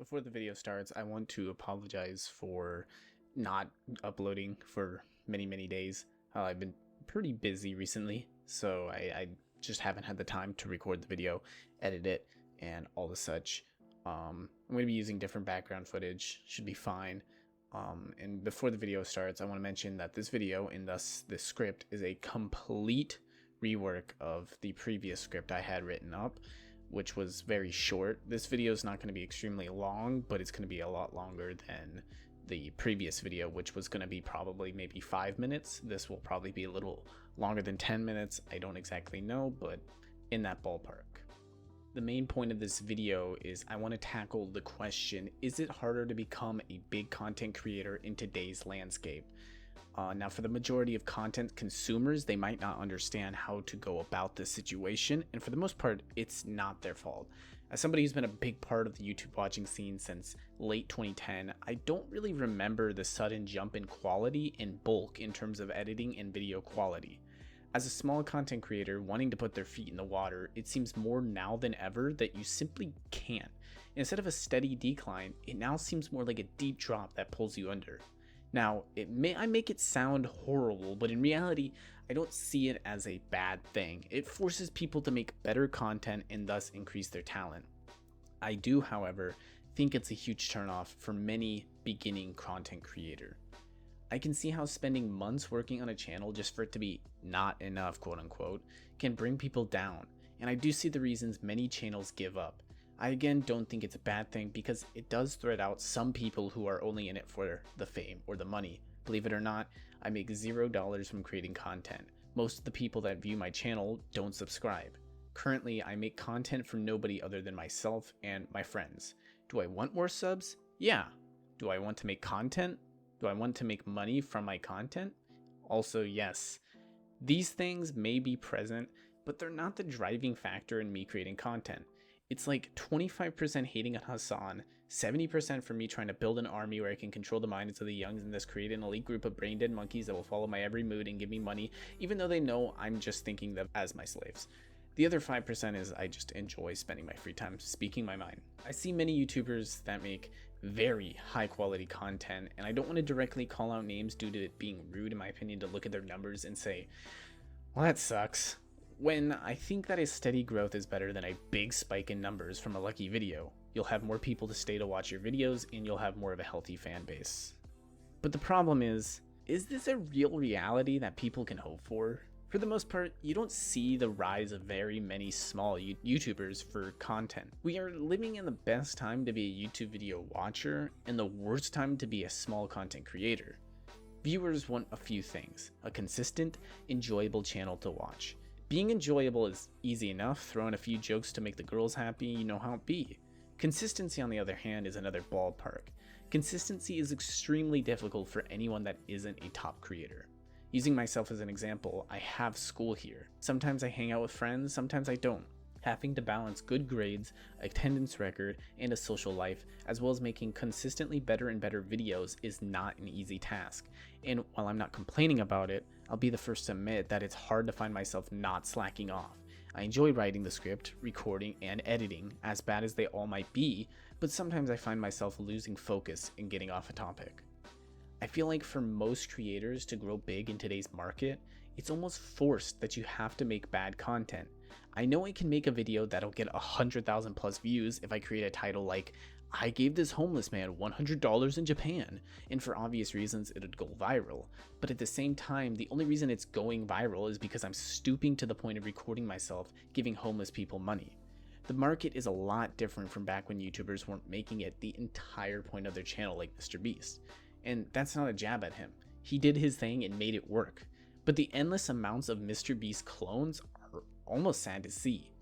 Before the video starts, I want to apologize for not uploading for many days. I've been pretty busy recently, so I just haven't had the time to record the video, edit it, and all the such. I'm going to be using different background footage, should be fine. And before the video starts, I want to mention that this video, and thus this script, is a complete rework of the previous script I had written up, which was very short. This video is not going to be extremely long, but it's going to be a lot longer than the previous video, which was going to be probably maybe 5 minutes. This will probably be a little longer than 10 minutes. I don't exactly know, but in that ballpark. The main point of this video is I want to tackle the question, is it harder to become a big content creator in today's landscape? Now, for the majority of content consumers, they might not understand how to go about this situation, and for the most part, it's not their fault. As somebody who's been a big part of the YouTube watching scene since late 2010, I don't really remember the sudden jump in quality and bulk in terms of editing and video quality. As a small content creator wanting to put their feet in the water, it seems more now than ever that you simply can't. Instead of a steady decline, it now seems more like a deep drop that pulls you under. Now, I make it sound horrible, but in reality, I don't see it as a bad thing. It forces people to make better content and thus increase their talent. I do, however, think it's a huge turnoff for many beginning content creator. I can see how spending months working on a channel just for it to be not enough, quote unquote, can bring people down, and I do see the reasons many channels give up. I again don't think it's a bad thing because it does thread out some people who are only in it for the fame or the money. Believe it or not, I make $0 from creating content. Most of the people that view my channel don't subscribe. Currently, I make content for nobody other than myself and my friends. Do I want more subs? Yeah. Do I want to make content? Do I want to make money from my content? Also, yes. These things may be present, but they're not the driving factor in me creating content. It's like 25% hating on Hassan, 70% for me trying to build an army where I can control the minds of the young and thus create an elite group of brain dead monkeys that will follow my every mood and give me money, even though they know I'm just thinking them as my slaves. The other 5% is I just enjoy spending my free time speaking my mind. I see many YouTubers that make very high quality content, and I don't want to directly call out names due to it being rude in my opinion to look at their numbers and say, well, that sucks. When I think that a steady growth is better than a big spike in numbers from a lucky video. You'll have more people to stay to watch your videos and you'll have more of a healthy fan base. But the problem is this a real reality that people can hope for? For the most part, you don't see the rise of very many small YouTubers for content. We are living in the best time to be a YouTube video watcher and the worst time to be a small content creator. Viewers want a few things: a consistent, enjoyable channel to watch. Being enjoyable is easy enough, throw in a few jokes to make the girls happy, you know how it be. Consistency, on the other hand, is another ballpark. Consistency is extremely difficult for anyone that isn't a top creator. Using myself as an example, I have school here. Sometimes I hang out with friends, sometimes I don't. Having to balance good grades, attendance record, and a social life, as well as making consistently better and better videos is not an easy task. And while I'm not complaining about it, I'll be the first to admit that it's hard to find myself not slacking off. I enjoy writing the script, recording, and editing, as bad as they all might be, but sometimes I find myself losing focus and getting off a topic. I feel like for most creators to grow big in today's market, it's almost forced that you have to make bad content. I know I can make a video that'll get 100,000 plus views if I create a title like, I gave this homeless man $100 in Japan, and for obvious reasons it'd go viral. But at the same time, the only reason it's going viral is because I'm stooping to the point of recording myself giving homeless people money. The market is a lot different from back when YouTubers weren't making it the entire point of their channel like MrBeast. And that's not a jab at him. He did his thing and made it work. But the endless amounts of MrBeast clones are almost sad to see.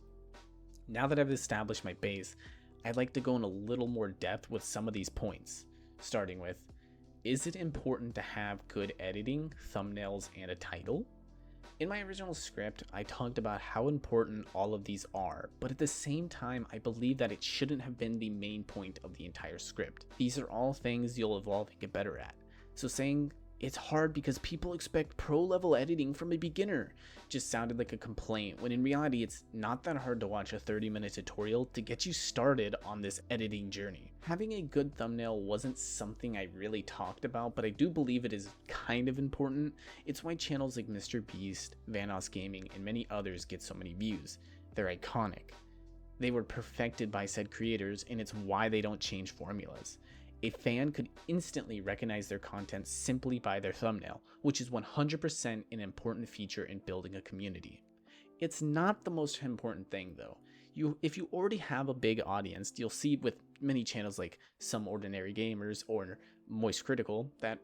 Now that I've established my base, I'd like to go in a little more depth with some of these points. Starting with, is it important to have good editing, thumbnails, and a title? In my original script, I talked about how important all of these are, but at the same time, I believe that it shouldn't have been the main point of the entire script. These are all things you'll evolve and get better at. So saying It's hard because people expect pro level editing from a beginner. Just sounded like a complaint, when in reality it's not that hard to watch a 30-minute tutorial to get you started on this editing journey. Having a good thumbnail wasn't something I really talked about, but I do believe it is kind of important. It's why channels like Mr. Beast, Vanoss Gaming, and many others get so many views. They're iconic. They were perfected by said creators, and it's why they don't change formulas. A fan could instantly recognize their content simply by their thumbnail, which is 100% an important feature in building a community. It's not the most important thing though. If you already have a big audience, you'll see with many channels like Some Ordinary Gamers or Moist Critical that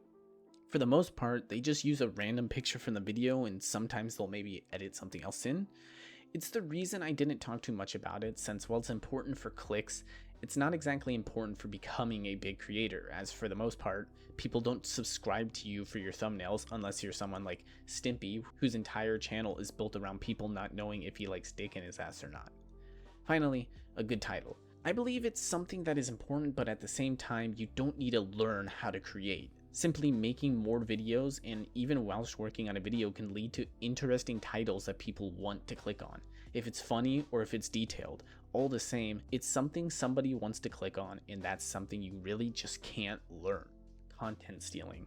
for the most part, they just use a random picture from the video and sometimes they'll maybe edit something else in. It's the reason I didn't talk too much about it, since while it's important for clicks, it's not exactly important for becoming a big creator, as for the most part, people don't subscribe to you for your thumbnails unless you're someone like Stimpy, whose entire channel is built around people not knowing if he likes dick in his ass or not. Finally, a good title. I believe it's something that is important, but at the same time, you don't need to learn how to create. Simply making more videos, and even whilst working on a video, can lead to interesting titles that people want to click on. If it's funny or if it's detailed, all the same, it's something somebody wants to click on, and that's something you really just can't learn. Content stealing.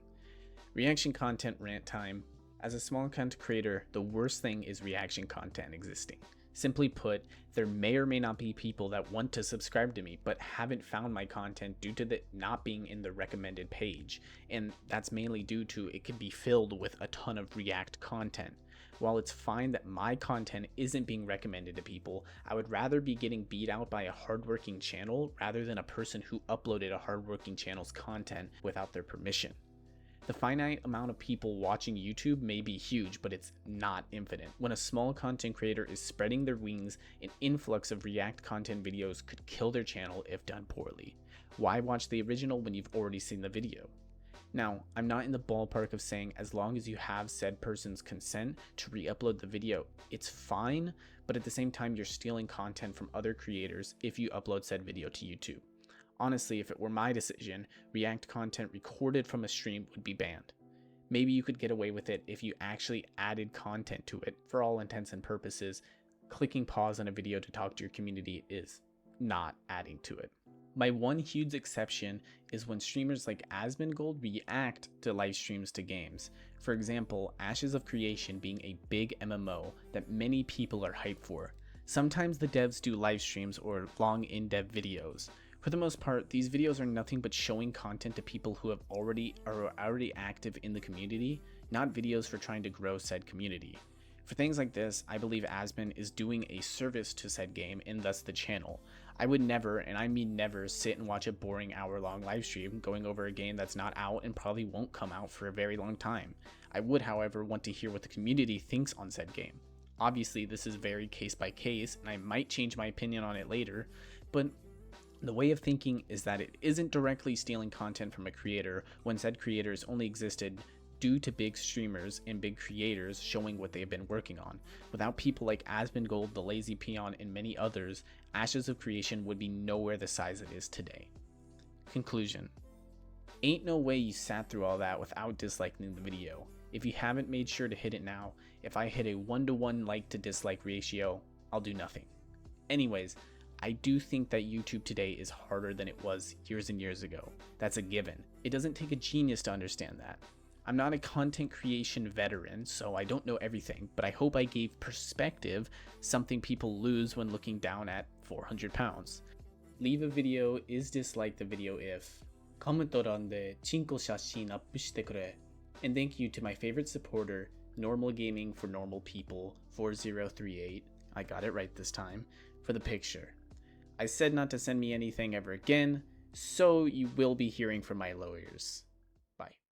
Reaction content rant time. As a small content creator, the worst thing is reaction content existing. Simply put, there may or may not be people that want to subscribe to me but haven't found my content due to it not being in the recommended page, and that's mainly due to it could be filled with a ton of React content. While it's fine that my content isn't being recommended to people, I would rather be getting beat out by a hardworking channel rather than a person who uploaded a hardworking channel's content without their permission. The finite amount of people watching YouTube may be huge, but it's not infinite. When a small content creator is spreading their wings, an influx of React content videos could kill their channel if done poorly. Why watch the original when you've already seen the video? Now, I'm not in the ballpark of saying as long as you have said person's consent to re-upload the video, it's fine, but at the same time you're stealing content from other creators if you upload said video to YouTube. Honestly, if it were my decision, React content recorded from a stream would be banned. Maybe you could get away with it if you actually added content to it. For all intents and purposes, clicking pause on a video to talk to your community is not adding to it. My one huge exception is when streamers like Asmongold react to live streams to games. For example, Ashes of Creation being a big MMO that many people are hyped for. Sometimes the devs do live streams or long in-depth videos. For the most part, these videos are nothing but showing content to people who are already active in the community, not videos for trying to grow said community. For things like this, I believe Asmon is doing a service to said game and thus the channel. I would never, and I mean never, sit and watch a boring hour-long livestream going over a game that's not out and probably won't come out for a very long time. I would, however, want to hear what the community thinks on said game. Obviously, this is very case by case, and I might change my opinion on it later, but the way of thinking is that it isn't directly stealing content from a creator when said creators only existed due to big streamers and big creators showing what they've been working on. Without people like Asmongold, The Lazy Peon, and many others, Ashes of Creation would be nowhere the size it is today. Conclusion. Ain't no way you sat through all that without disliking the video. If you haven't, made sure to hit it now. If I hit a 1-to-1 like to dislike ratio, I'll do nothing. Anyways, I do think that YouTube today is harder than it was years and years ago. That's a given. It doesn't take a genius to understand that. I'm not a content creation veteran, so I don't know everything, but I hope I gave perspective, something people lose when looking down at 400 pounds. Leave a video is dislike the video if コメント欄でチンコ写真アップしてくれ. And thank you to my favorite supporter, Normal Gaming for Normal People 4038, I got it right this time, for the picture. I said not to send me anything ever again, so you will be hearing from my lawyers.